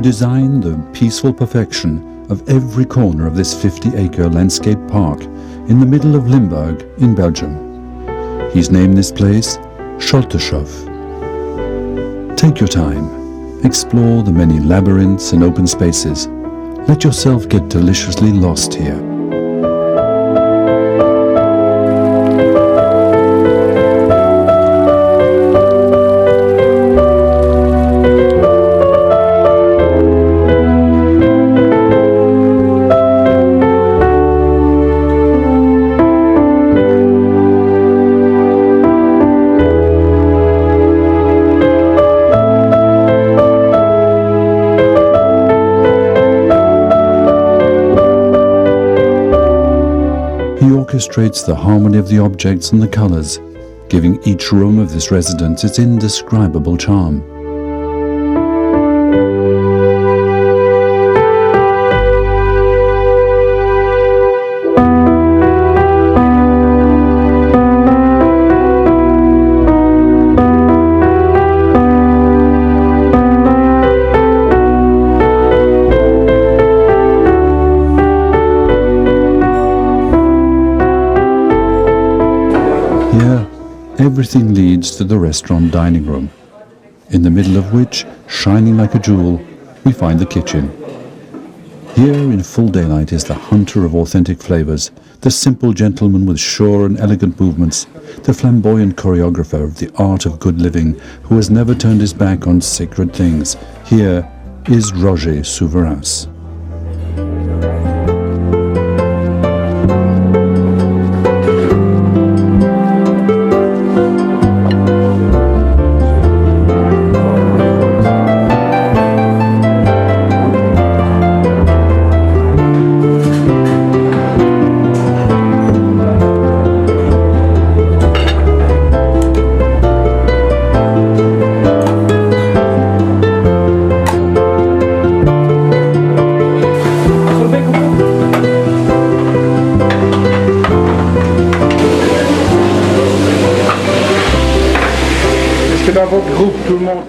designed the peaceful perfection of every corner of this 50-acre landscape park in the middle of Limburg in Belgium. He's named this place Scholteschof. Take your time, explore the many labyrinths and open spaces. Let yourself get deliciously lost here. He orchestrates the harmony of the objects and the colors, giving each room of this residence its indescribable charm. Here, everything leads to the restaurant dining room, in the middle of which, shining like a jewel, we find the kitchen. Here, in full daylight, is the hunter of authentic flavors, the simple gentleman with sure and elegant movements, the flamboyant choreographer of the art of good living, who has never turned his back on sacred things. Here is Roger Souvereyns.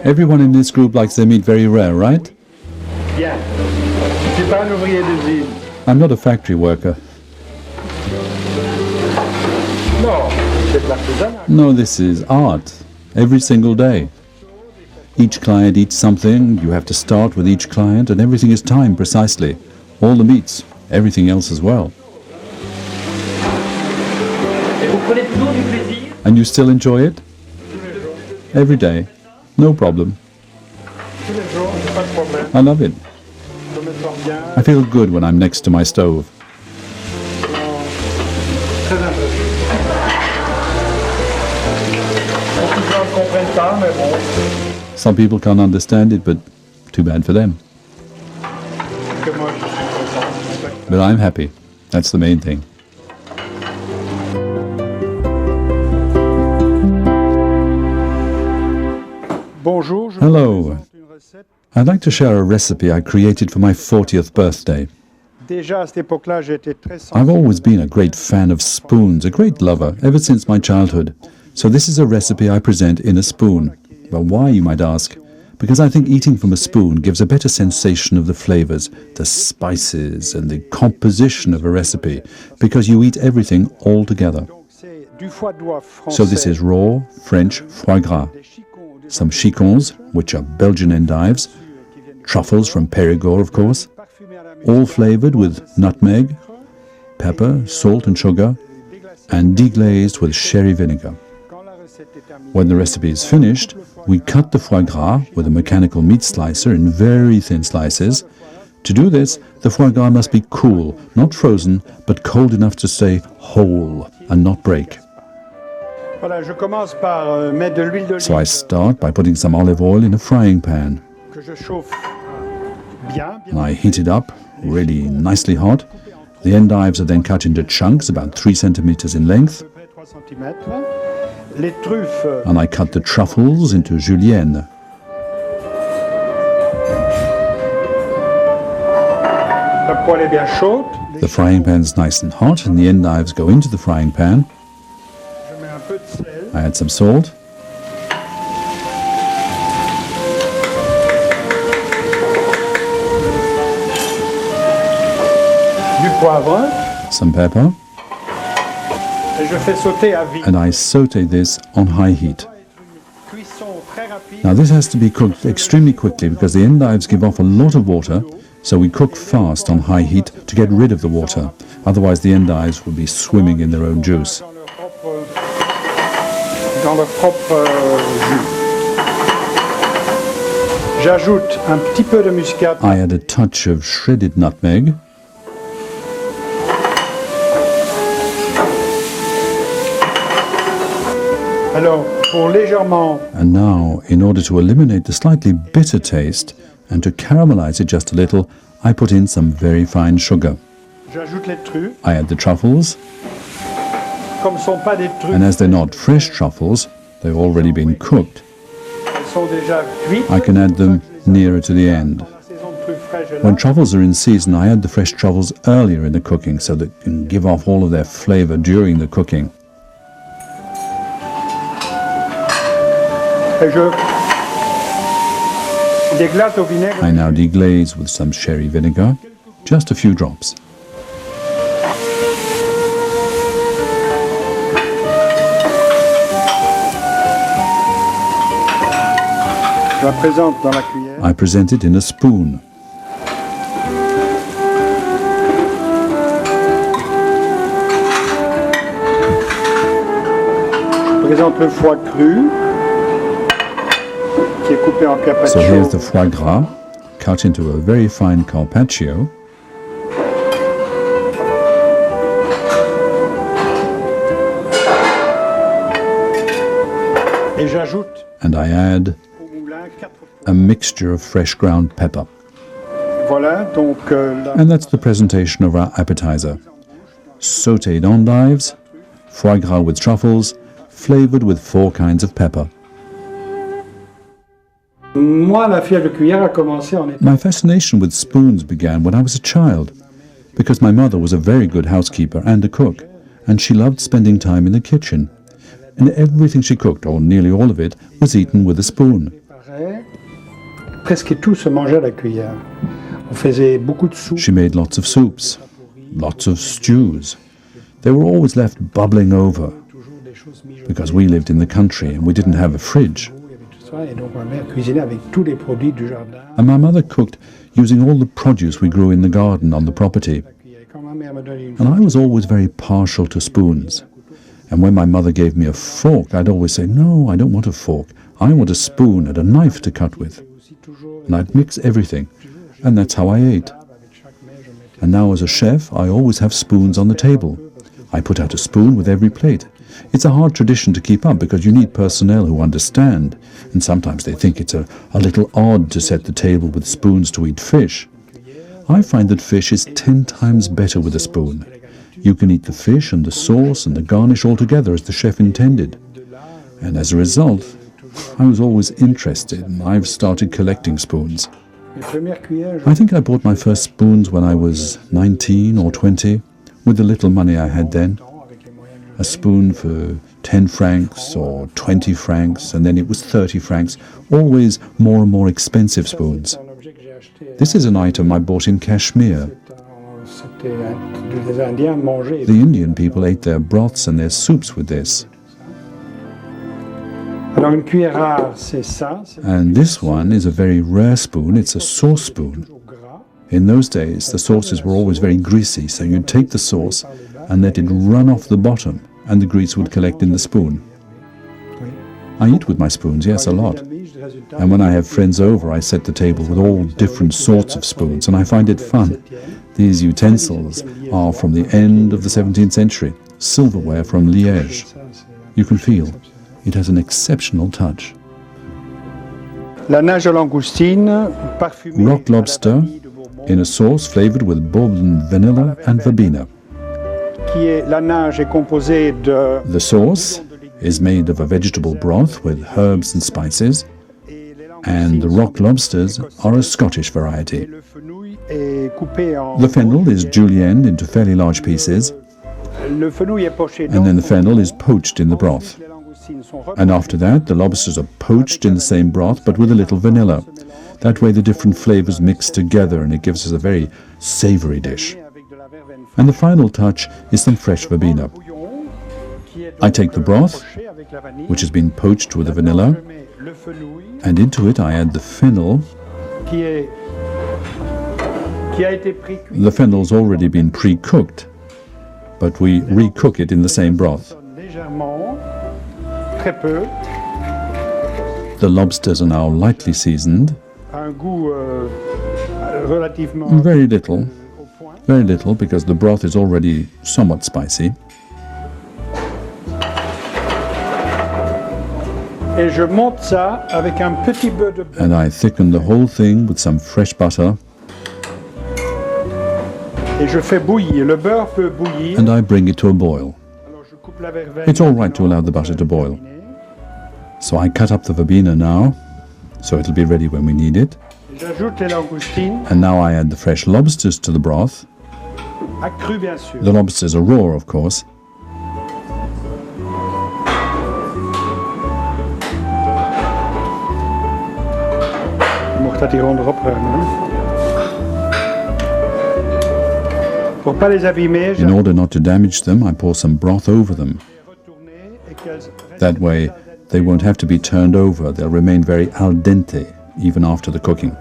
Everyone in this group likes their meat very rare, right? I'm not a factory worker. No, this is art. Every single day. Each client eats something, you have to start with each client, and everything is timed precisely. All the meats, everything else as well. And you still enjoy it? Every day. No problem. I love it. I feel good when I'm next to my stove. Some people can't understand it, but too bad for them. But I'm happy. That's the main thing. Hello. I'd like to share a recipe I created for my 40th birthday. I've always been a great fan of spoons, a great lover, ever since my childhood. So this is a recipe I present in a spoon. But why, you might ask? Because I think eating from a spoon gives a better sensation of the flavors, the spices and the composition of a recipe, because you eat everything all together. So this is raw French foie gras, some chicons, which are Belgian endives, truffles from Périgord, of course, all flavored with nutmeg, pepper, salt and sugar, and deglazed with sherry vinegar. When the recipe is finished, we cut the foie gras with a mechanical meat slicer in very thin slices. To do this, the foie gras must be cool, not frozen, but cold enough to stay whole and not break. So I start by putting some olive oil in a frying pan. And I heat it up, really nicely hot. The endives are then cut into chunks about 3 centimeters in length. And I cut the truffles into julienne. The frying pan is nice and hot, and the endives go into the frying pan. I add some salt. du poivre. Some pepper, Et je fais sauter à vide. and I saute this on high heat. Cuisson très rapide. Now this has to be cooked extremely quickly because the endives give off a lot of water, so we cook fast on high heat to get rid of the water. Otherwise the endives will be swimming in their own juice. Dans leur propre jus. J'ajoute un petit peu de muscade. I add a touch of shredded nutmeg, Alors, pour légèrement and now, in order to eliminate the slightly bitter taste and to caramelize it just a little, I put in some very fine sugar. j'ajoute les truffes. I add the truffles, Comme ce ne sont pas des truffes, and as they're not fresh truffles, they've already been cooked, elles sont déjà cuites. I can add them nearer to the end. La saison de truffes fraîches est là. When truffles are in season, I add the fresh truffles earlier in the cooking so that it can give off all of their flavor during the cooking. Et je déglace au vinaigre. I now deglaze with some sherry vinegar, just a few drops. Je la présente dans la cuillère. I present it in a spoon. Je présente le foie cru, qui est coupé en So carpaccio. here's the foie gras, cut into a very fine carpaccio. Et j'ajoute And I add au moulin 4 a mixture of fresh ground pepper. Voilà, donc And that's the presentation of our appetizer. Sautéed endives, foie gras with truffles, flavored with 4 kinds of pepper. moi, la fièvre de cuillère a commencé en étant. My fascination with spoons began when I was a child, because my mother was a very good housekeeper and a cook, and she loved spending time in the kitchen. And everything she cooked, or nearly all of it, was eaten with a spoon. Presque tout se mangeait à la cuillère. On faisait beaucoup de soupe. She made lots of soups, lots of stews. They were always left bubbling over, because we lived in the country and we didn't have a fridge. Et donc ma mère cuisinait avec tous les produits du jardin. And my mother cooked using all the produce we grew in the garden on the property. Quand ma mère me donnait une And I was always very partial to spoons. And when my mother gave me a fork, I'd always say, no, I don't want a fork. I want a spoon and a knife to cut with. And I'd mix everything. And that's how I ate. And now as a chef, I always have spoons on the table. I put out a spoon with every plate. It's a hard tradition to keep up because you need personnel who understand. And sometimes they think it's a little odd to set the table with spoons to eat fish. I find that fish is 10 times better with a spoon. You can eat the fish and the sauce and the garnish all together as the chef intended. And as a result, I was always interested and I've started collecting spoons. mes premières cuillères. I think I bought my first spoons when I was 19 or 20, with the little money I had then. A spoon for 10 francs or 20 francs, and then it was 30 francs, always more and more expensive spoons. C'est un objet que j'ai acheté. This is an item I bought in Kashmir. C'était des Indiens mangeaient. The Indian people ate their broths and their soups with this. Alors une cuillère rare, c'est ça. C'est And this one is a very rare spoon. It's a sauce spoon. au gras. In those days, the sauces were always very greasy, so you'd take the sauce and let it run off the bottom, and the grease would collect in the spoon. Oui. I eat with my spoons, yes, a lot. And when I have friends over, I set the table with all different sorts of spoons, and I find it fun. These utensils are from the end of the 17th century, silverware from Liège. You can feel it has an exceptional touch. La nage à langoustine, parfumée Rock lobster in a sauce flavored with bourbon, vanilla, and verbena. qui est la nage est composée de The sauce is made of a vegetable broth with herbs and spices, and the rock lobsters are a Scottish variety. le fenouil est coupé en The fennel is julienned into fairly large pieces, le fenouil est poché and then the fennel is poached in the broth. les langoustines sont And after that, the lobsters are poached in the same broth, but with a little vanilla. That way the different flavors mix together, and it gives us a very savory dish. avec de la And the final touch is some fresh verbena. I take the broth, which has been poached with the vanilla, and into it I add the fennel. The fennel's already been pre-cooked, but we re-cook it in the same broth. The lobsters are now lightly seasoned. Very little because the broth is already somewhat spicy. And I thicken the whole thing with some fresh butter. And I bring it to a boil. It's all right to allow the butter to boil. So I cut up the verbena now, so it'll be ready when we need it. And now I add the fresh lobsters to the broth. The lobsters are raw, of course. In order not to damage them, I pour some broth over them. That way, they won't have to be turned over. They'll remain very al dente, even after the cooking.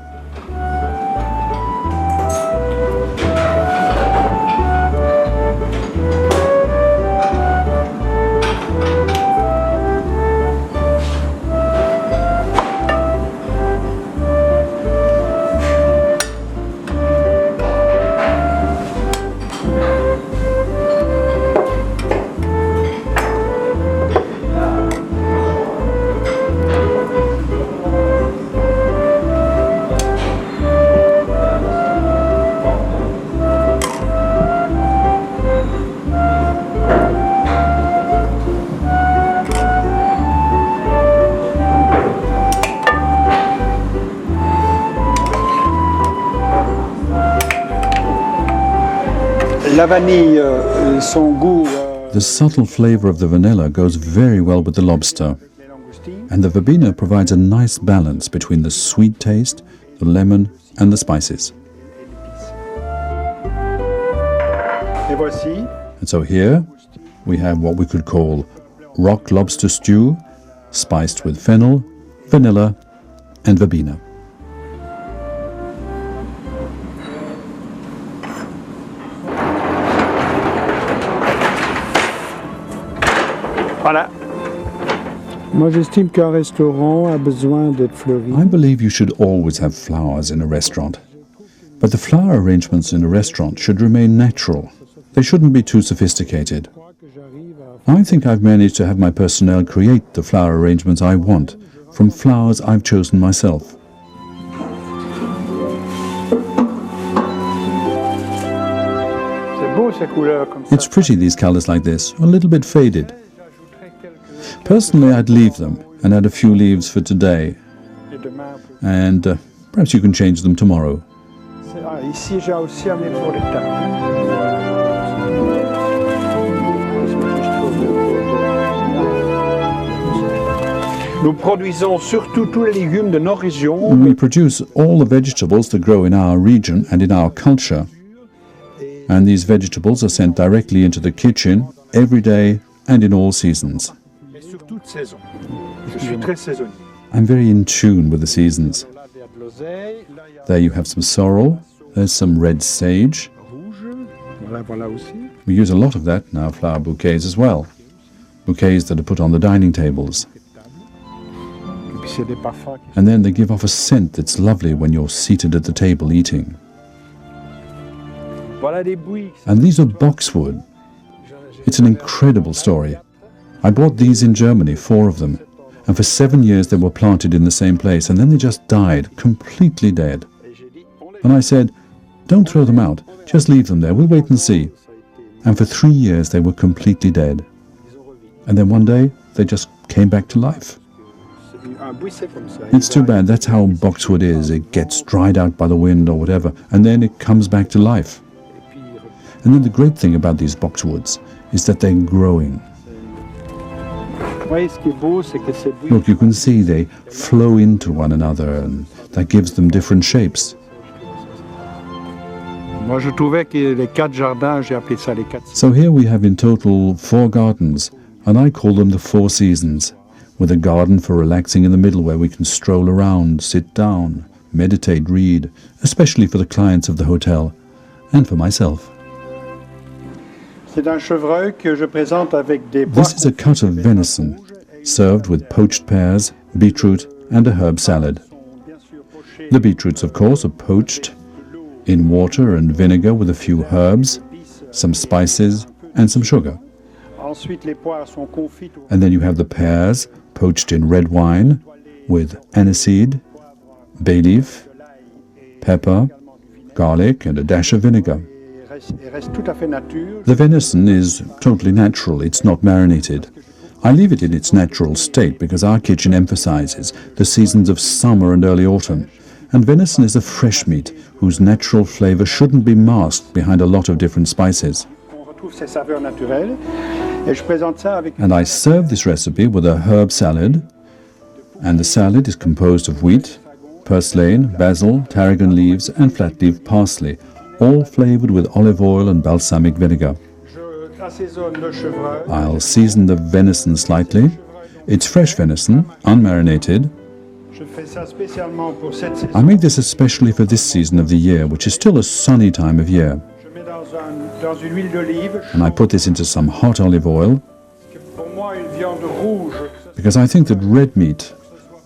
The subtle flavor of the vanilla goes very well with the lobster, and the verbena provides a nice balance between the sweet taste, the lemon, and the spices. And so here we have what we could call rock lobster stew, spiced with fennel, vanilla, and verbena. Voilà. Moi, j'estime qu'un restaurant a besoin d'être fleuri. I believe you should always have flowers in a restaurant. But the flower arrangements in a restaurant should remain natural. They shouldn't be too sophisticated. I think I've managed to have my personnel create the flower arrangements I want from flowers I've chosen myself. It's pretty, these colors like this, a little bit faded. Personally, I'd leave them and add a few leaves for today. And perhaps you can change them tomorrow. Nous produisons surtout tous les légumes de nos régions. We produce all the vegetables that grow in our region and in our culture. And these vegetables are sent directly into the kitchen every day and in all seasons. I'm very in tune with the seasons. There you have some sorrel, there's some red sage. We use a lot of that in our flower bouquets as well. Bouquets that are put on the dining tables. And then they give off a scent that's lovely when you're seated at the table eating. And these are boxwood. It's an incredible story. I bought these in Germany, 4 of them, and for 7 years they were planted in the same place, and then they just died, completely dead. And I said, don't throw them out, just leave them there, we'll wait and see. And for 3 years they were completely dead. And then one day they just came back to life. It's too bad, that's how boxwood is. It gets dried out by the wind or whatever, and then it comes back to life. And then the great thing about these boxwoods is that they're growing. Look, you can see they flow into one another, and that gives them different shapes. Moi, je trouvais que les 4 jardins, j'ai appelé ça les 4. So here we have in total 4 gardens, and I call them the 4 seasons, with a garden for relaxing in the middle where we can stroll around, sit down, meditate, read, especially for the clients of the hotel, and for myself. C'est un chevreuil que je présente avec des pois. This is a cut of venison, served with poached pears, beetroot, and a herb salad. The beetroots, of course, are poached in water and vinegar with a few herbs, some spices, and some sugar. Ensuite, les pois sont confits. And then you have the pears, poached in red wine with aniseed, bay leaf, pepper, garlic, and a dash of vinegar. Reste tout à fait nature. The venison is totally natural, it's not marinated. I leave it in its natural state because our kitchen emphasizes the seasons of summer and early autumn, and venison is a fresh meat whose natural flavor shouldn't be masked behind a lot of different spices. On retrouve ses saveurs naturelles. Et je présente ça avec. And I serve this recipe with a herb salad, and the salad is composed of wheat, purslane, basil, tarragon leaves, and flat leaf parsley, all flavored with olive oil and balsamic vinegar. Je assaisonne le chevreuil. I'll season the venison slightly. It's fresh venison, unmarinated. Je fais ça spécialement pour cette saison. I make this especially for this season of the year, which is still a sunny time of year. Je mets dans une huile d'olive. And I put this into some hot olive oil, Pour moi, une viande rouge. because I think that red meat,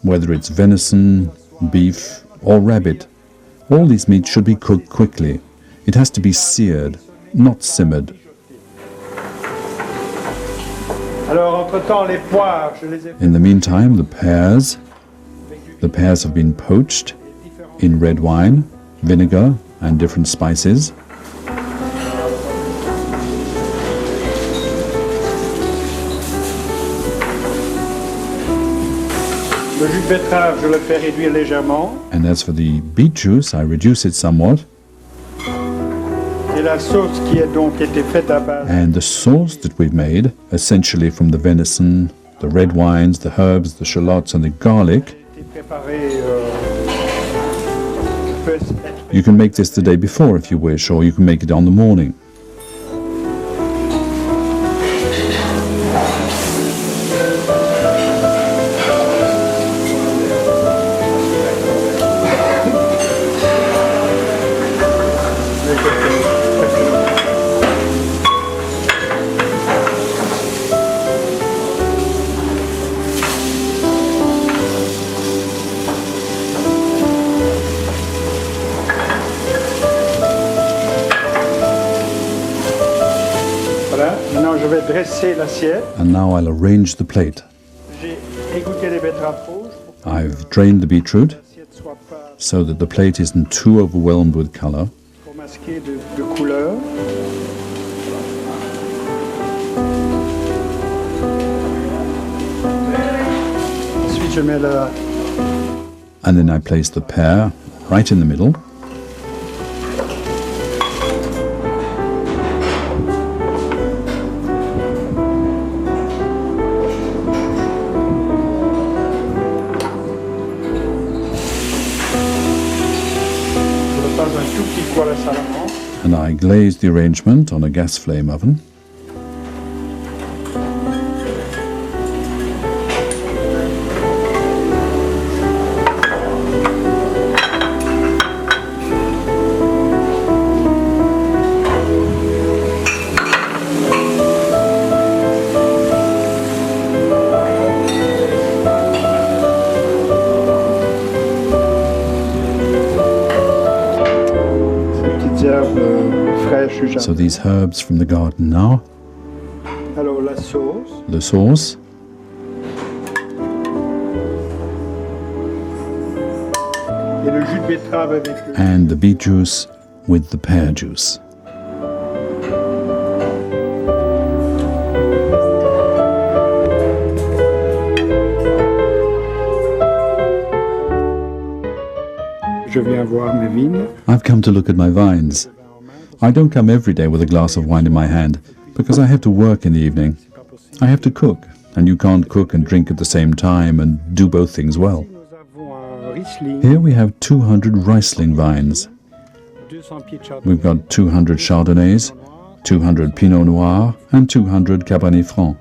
whether it's venison, beef, or rabbit, all these meats should be cooked quickly. It has to be seared, not simmered. Alors, entre-temps, les poires, je les ai In the meantime, the pears have been poached in red wine, vinegar, and different spices. Le jus de betterave, je le fais réduire légèrement. And as for the beet juice, I reduce it somewhat. Et la sauce qui est donc été faite à base. And the sauce that we've made, essentially from the venison, the red wines, the herbs, the shallots, and the garlic, Été préparée. Peut être. you can make this the day before if you wish, or you can make it on the morning. Voilà. Maintenant, je vais dresser l'assiette. And now I'll arrange the plate. J'ai égoutté les betteraves rouges pour I've drained the beetroot que l'assiette soit pas so that the plate isn't too overwhelmed with color. pour masquer de couleur. Ensuite, je mets la. And then I place the pear right in the middle. Je le passe un tout petit poêle à salamandre. And I glaze the arrangement on a gas flame oven. Fraîche, So these herbs from the garden now, alors la sauce, the sauce, et le jus de betterave avec le. and the beet juice with the pear juice. Je viens voir mes vignes. I've come to look at my vines. I don't come every day with a glass of wine in my hand, because I have to work in the evening. I have to cook, and you can't cook and drink at the same time and do both things well. Nous avons un Riesling, Here we have 200 Riesling vines, We've got 200 Chardonnays, 200 Pinot Noir, and 200 Cabernet Franc.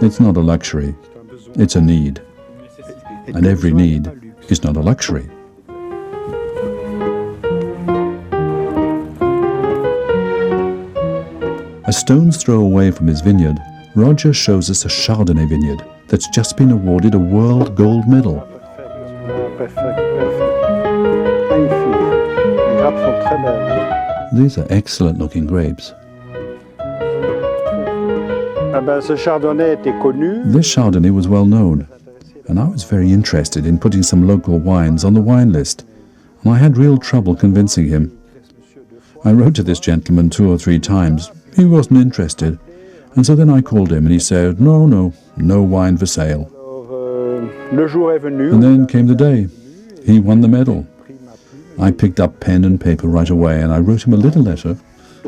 It's not a luxury, it's a need. And every need is not a luxury. A stone's throw away from his vineyard, Roger shows us a Chardonnay vineyard that's just been awarded a World Gold Medal. These are excellent looking grapes. This Chardonnay was well known, and I was very interested in putting some local wines on the wine list, and I had real trouble convincing him. I wrote to this gentleman 2 or 3 times. He wasn't interested, and so then I called him and he said, no wine for sale. And then came the day. He won the medal. I picked up pen and paper right away and I wrote him a little letter,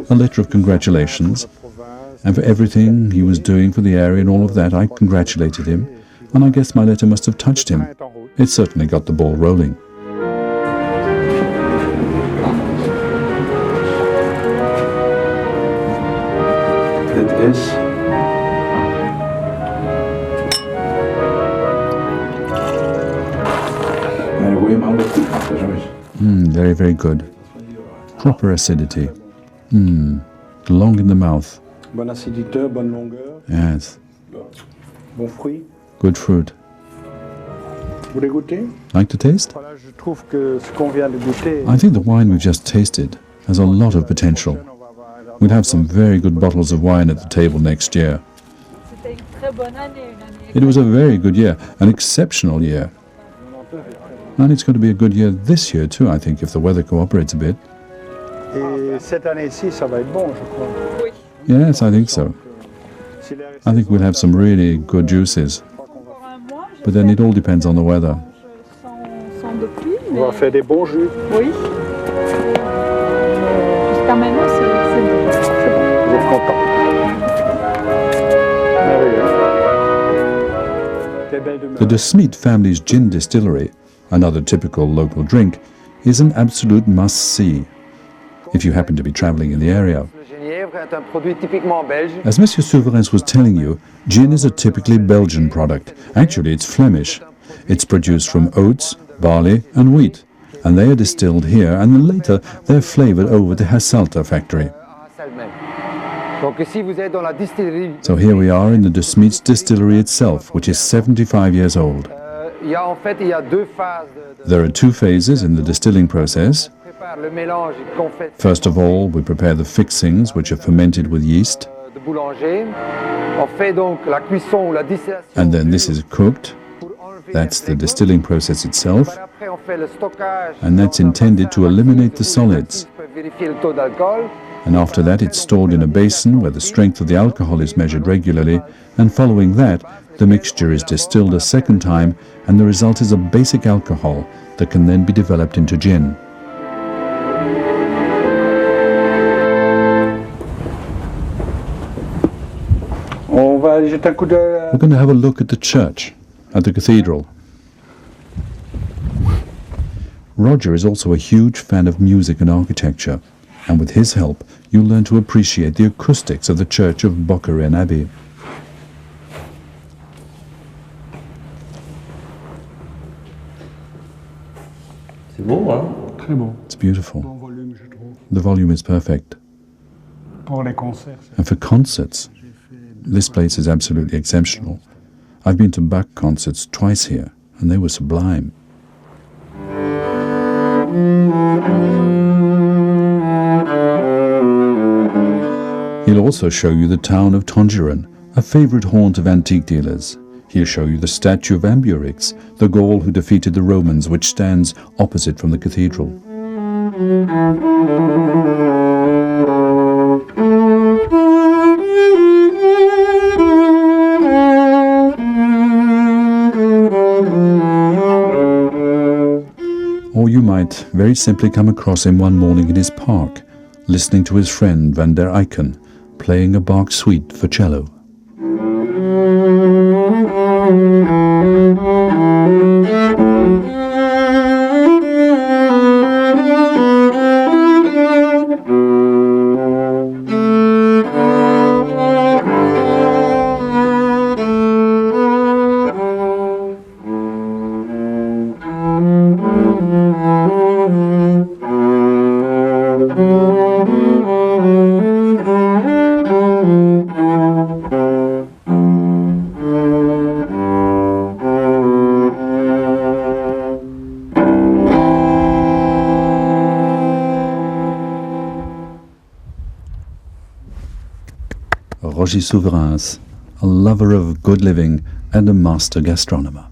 a letter of congratulations, and for everything he was doing for the area and all of that, I congratulated him, and I guess my letter must have touched him. It certainly got the ball rolling. Very, very good. Proper acidity. Long in the mouth. Yes. Good fruit. Like to taste? I think the wine we've just tasted has a lot of potential. We'll have some very good bottles of wine at the table next year. It was a very good year, an exceptional year. And it's going to be a good year this year too, I think, if the weather cooperates a bit. Yes, I think so. I think we'll have some really good juices. But then it all depends on the weather. The De Smeet family's gin distillery, another typical local drink, is an absolute must-see if you happen to be traveling in the area. As Monsieur Souvereyns was telling you, gin is a typically Belgian product. Actually, it's Flemish. It's produced from oats, barley and wheat, and they are distilled here, and then later they're flavored over to Hassalta factory. So here we are in the De Smeet's distillery itself, which is 75 years old. There are 2 phases in the distilling process. First of all, we prepare the fixings, which are fermented with yeast. And then this is cooked. That's the distilling process itself. And that's intended to eliminate the solids. And after that, it's stored in a basin where the strength of the alcohol is measured regularly. And following that, the mixture is distilled a second time, and the result is a basic alcohol that can then be developed into gin. We're going to have a look at the church, at the cathedral. Roger is also a huge fan of music and architecture, and with his help, you'll learn to appreciate the acoustics of the church of Bockeren Abbey. It's beautiful. The volume is perfect. And for concerts, this place is absolutely exceptional. I've been to Bach concerts twice here, and they were sublime. He'll also show you the town of Tongeren, a favorite haunt of antique dealers. He'll show you the statue of Ambiorix, the Gaul who defeated the Romans, which stands opposite from the cathedral. Or you might very simply come across him one morning in his park, listening to his friend Van der Eycken, playing a Bach suite for cello. Roger Souvereyns, a lover of good living and a master gastronomer.